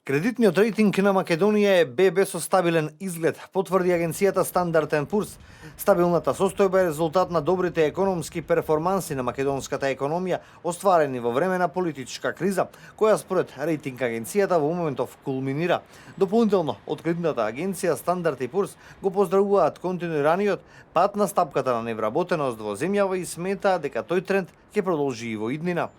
Кредитниот рейтинг на Македонија е ББ со стабилен изглед, потврди агенцијата Стандард & Пурс. Стабилната состојба е резултат на добрите економски перформанси на македонската економија, остварени во време на политичка криза, која според рейтинг агенцијата во моментов кулминира. Дополнително, од кредитната агенција Стандард & Пурс го поздравуваат континуираниот пат на стапката на невработеност во земјава и сметаа дека тој тренд ќе продолжи и во иднина.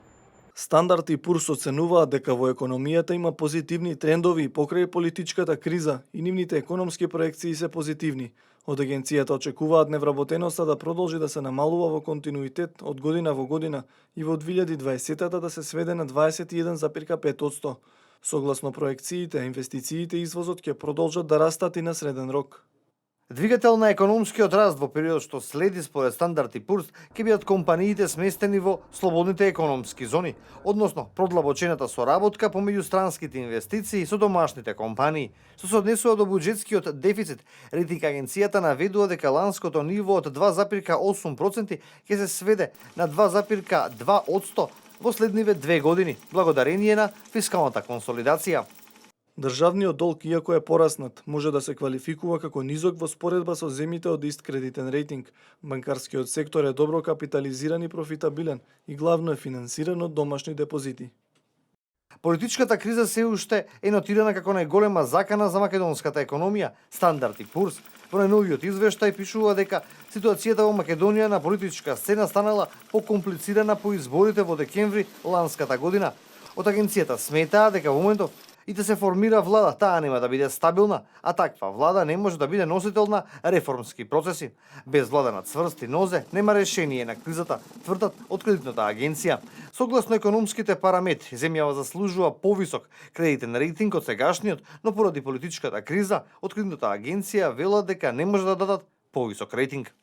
Стандард и Пурс оценуваат дека во економијата има позитивни трендови покрај политичката криза и нивните економски проекции се позитивни. Од агенцијата очекуваат невработеноста да продолжи да се намалува во континуитет од година во година и во 2020 да се сведе на 21,5%. Согласно проекциите, инвестициите и извозот ќе продолжат да растат и на среден рок. Двигател на економскиот раст во период што следи според Стандард и Пурс ќе бидат компаниите сместени во слободните економски зони, односно продлабочената соработка помеѓу странските инвестиции со домашните компании. Што се однесува до буџетскиот дефицит, рейтинг агенцијата наведува дека ланското ниво од 2,8% ќе се сведе на 2,2% во следниве 2 години, благодарение на фискалната консолидација. Државниот долг, иако е пораснат, може да се квалификува како низок во споредба со земјите од ист кредитен рейтинг. Банкарскиот сектор е добро капитализиран и профитабилен и главно е финансиран од домашни депозити. Политичката криза се уште е нотирана како најголема закана за македонската економија. Стандард и Пурс во најновиот извештај пишува дека ситуацијата во Македонија на политичка сцена станала покомплицирана по изборите во декември ланската година. Од агенцијата сметаа дека во моментов и да се формира влада, таа нема да биде стабилна, а таква влада не може да биде носител на реформски процеси. Без влада на цврсти нозе нема решение на кризата, тврдат од кредитната агенција. Согласно економските параметри, земјава заслужува повисок кредитен рейтинг од сегашниот, но поради политичката криза, од кредитната агенција велат дека не може да дадат повисок рейтинг.